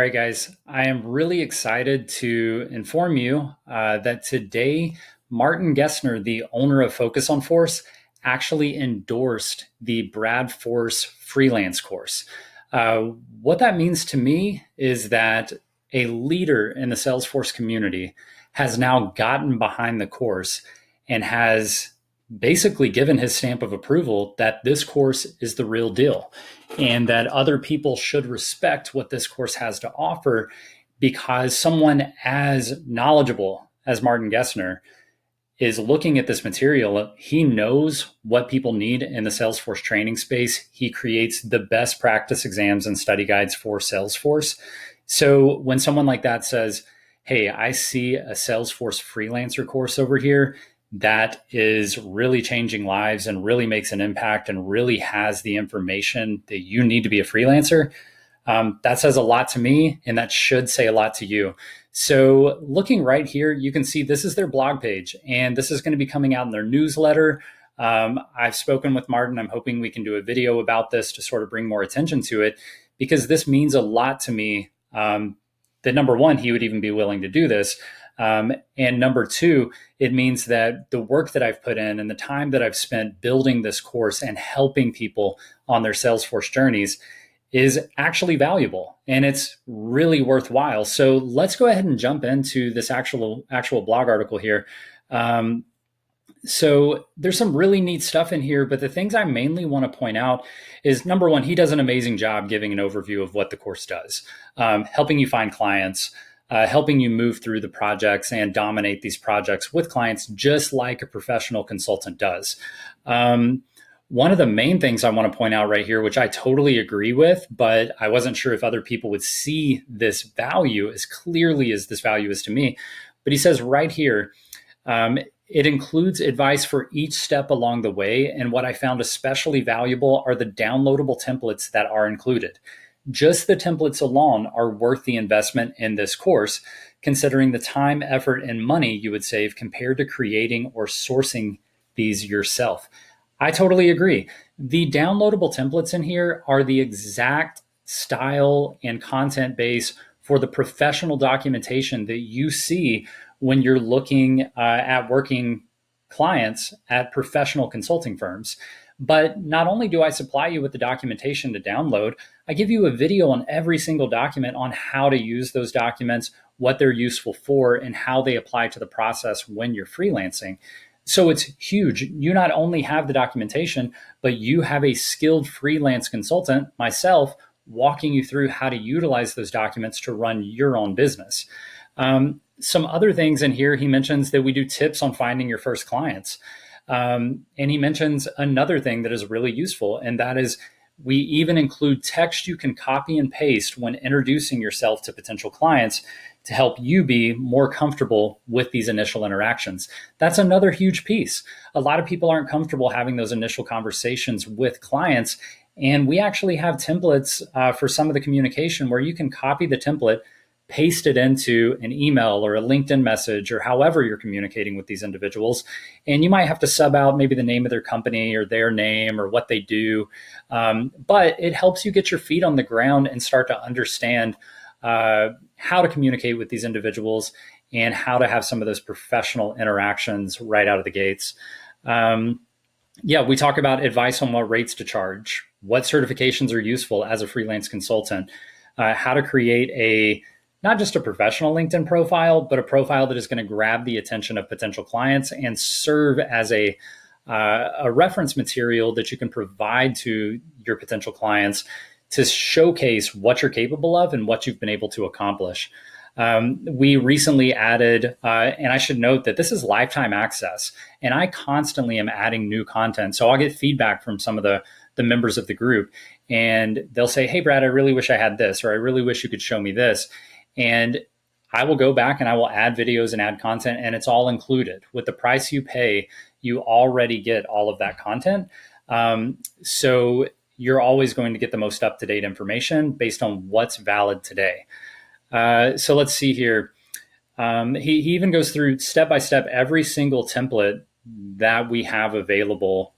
All right, guys, I am really excited to inform you that today, Martin Gessner, the owner of FocusOnForce, actually endorsed the BradForce Freelance Course. What that means to me is that a leader in the Salesforce community has now gotten behind the course and has basically given his stamp of approval that this course is the real deal and that other people should respect what this course has to offer because someone as knowledgeable as Martin Gessner is looking at this material. He knows what people need in the Salesforce training space. He creates the best practice exams and study guides for Salesforce. So when someone like that says, hey, I see a Salesforce freelancer course over here that is really changing lives and really makes an impact and really has the information that you need to be a freelancer, that says a lot to me, and that should say a lot to you. So looking right here, you can see this is their blog page, and this is going to be coming out in their newsletter. I've spoken with Martin. I'm hoping we can do a video about this to sort of bring more attention to it, because this means a lot to me. That number one, he would even be willing to do this. And number two, it means that the work that I've put in and the time that I've spent building this course and helping people on their Salesforce journeys is actually valuable, and it's really worthwhile. So let's go ahead and jump into this actual blog article here. So there's some really neat stuff in here, but the things I mainly want to point out is, number one, he does an amazing job giving an overview of what the course does, helping you find clients, helping you move through the projects and dominate these projects with clients, just like a professional consultant does. One of the main things I want to point out right here, which I totally agree with, but I wasn't sure if other people would see this value as clearly as this value is to me. But he says right here, it includes advice for each step along the way. And what I found especially valuable are the downloadable templates that are included. Just the templates alone are worth the investment in this course, considering the time, effort, and money you would save compared to creating or sourcing these yourself. I totally agree. The downloadable templates in here are the exact style and content base for the professional documentation that you see when you're looking at working clients at professional consulting firms. But not only do I supply you with the documentation to download, I give you a video on every single document on how to use those documents, what they're useful for, and how they apply to the process when you're freelancing. So it's huge. You not only have the documentation, but you have a skilled freelance consultant, myself, walking you through how to utilize those documents to run your own business. Some other things in here, he mentions that we do tips on finding your first clients. And he mentions another thing that is really useful, and that is we even include text you can copy and paste when introducing yourself to potential clients to help you be more comfortable with these initial interactions. That's another huge piece. A lot of people aren't comfortable having those initial conversations with clients, and we actually have templates for some of the communication where you can copy the template, paste it into an email or a LinkedIn message or however you're communicating with these individuals. And you might have to sub out maybe the name of their company or their name or what they do. But it helps you get your feet on the ground and start to understand how to communicate with these individuals and how to have some of those professional interactions right out of the gates. We talk about advice on what rates to charge, what certifications are useful as a freelance consultant, how to create not just a professional LinkedIn profile, but a profile that is going to grab the attention of potential clients and serve as a reference material that you can provide to your potential clients to showcase what you're capable of and what you've been able to accomplish. We recently added, and I should note that this is lifetime access, and I constantly am adding new content. So I'll get feedback from some of the members of the group, and they'll say, hey, Brad, I really wish I had this, or I really wish you could show me this. And I will go back and I will add videos and add content, and it's all included. With the price you pay, you already get all of that content. So you're always going to get the most up-to-date information based on what's valid today. So let's see here. He even goes through step-by-step every single template that we have available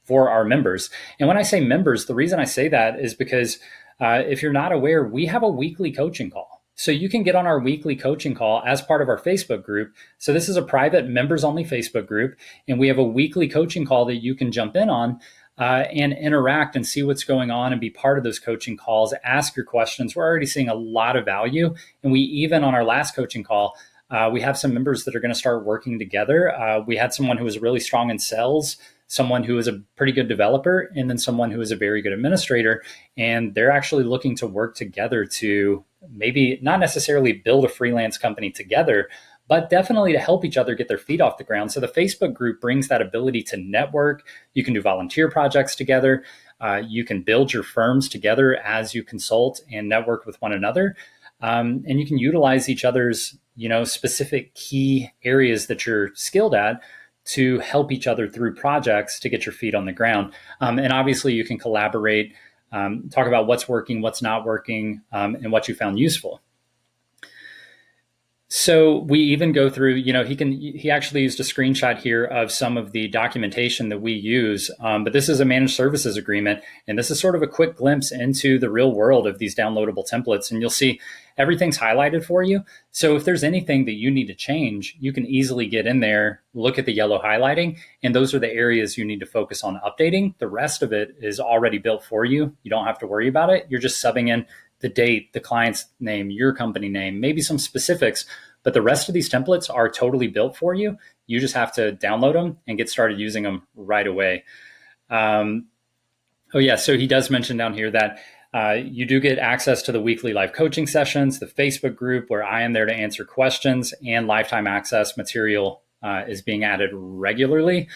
for our members. And when I say members, the reason I say that is because If you're not aware, we have a weekly coaching call. So you can get on our weekly coaching call as part of our Facebook group. So this is a private members only Facebook group, and we have a weekly coaching call that you can jump in on and interact and see what's going on and be part of those coaching calls, ask your questions. We're already seeing a lot of value. And we even on our last coaching call, we have some members that are going to start working together. We had someone who was really strong in sales, someone who is a pretty good developer, and then someone who is a very good administrator. And they're actually looking to work together to maybe not necessarily build a freelance company together, but definitely to help each other get their feet off the ground. So the Facebook group brings that ability to network. You can do volunteer projects together. You can build your firms together as you consult and network with one another. And you can utilize each other's, specific key areas that you're skilled at to help each other through projects to get your feet on the ground. And obviously you can collaborate, talk about what's working, what's not working, and what you found useful. So we even go through, he actually used a screenshot here of some of the documentation that we use, but this is a managed services agreement. And this is sort of a quick glimpse into the real world of these downloadable templates. And you'll see everything's highlighted for you. So if there's anything that you need to change, you can easily get in there, look at the yellow highlighting, and those are the areas you need to focus on updating. The rest of it is already built for you. You don't have to worry about it. You're just subbing in the date, the client's name, your company name, maybe some specifics, but the rest of these templates are totally built for you. You just have to download them and get started using them right away. So he does mention down here that you do get access to the weekly live coaching sessions, the Facebook group where I am there to answer questions, and lifetime access material is being added regularly.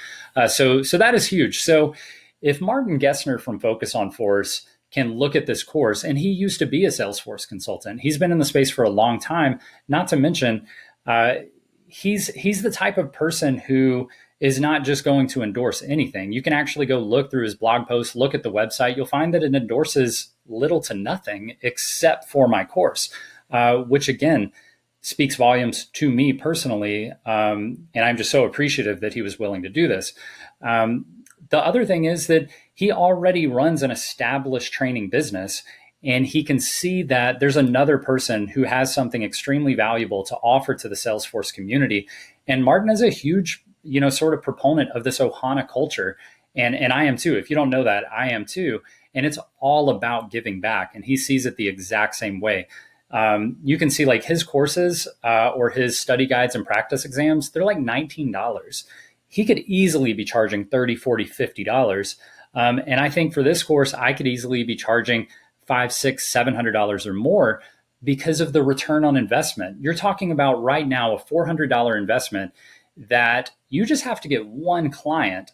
So that is huge. So if Martin Gessner from FocusOnForce can look at this course, and he used to be a Salesforce consultant. He's been in the space for a long time, not to mention he's the type of person who is not just going to endorse anything. You can actually go look through his blog posts, look at the website. You'll find that it endorses little to nothing except for my course, which again, speaks volumes to me personally. And I'm just so appreciative that he was willing to do this. The other thing is that he already runs an established training business, and he can see that there's another person who has something extremely valuable to offer to the Salesforce community. And Martin is a huge, sort of proponent of this Ohana culture. And I am too. If you don't know that, I am too. And it's all about giving back. And he sees it the exact same way. You can see like his courses or his study guides and practice exams, they're like $19. He could easily be charging $30, $40, $50. And I think for this course, I could easily be charging $500, $600, $700 or more because of the return on investment. You're talking about right now a $400 investment that you just have to get one client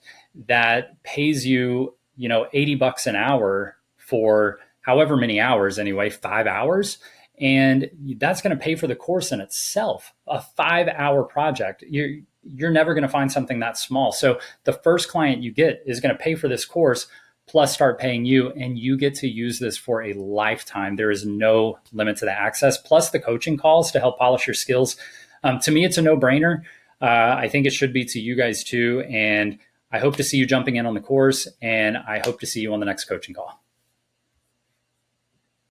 that pays you, $80 an hour for however many hours anyway, 5 hours. And that's going to pay for the course in itself, a 5-hour project. You're never going to find something that small. So the first client you get is going to pay for this course plus start paying you, and you get to use this for a lifetime. There is no limit to the access, plus the coaching calls to help polish your skills. To me, it's a no-brainer. I think it should be to you guys too. And I hope to see you jumping in on the course, and I hope to see you on the next coaching call.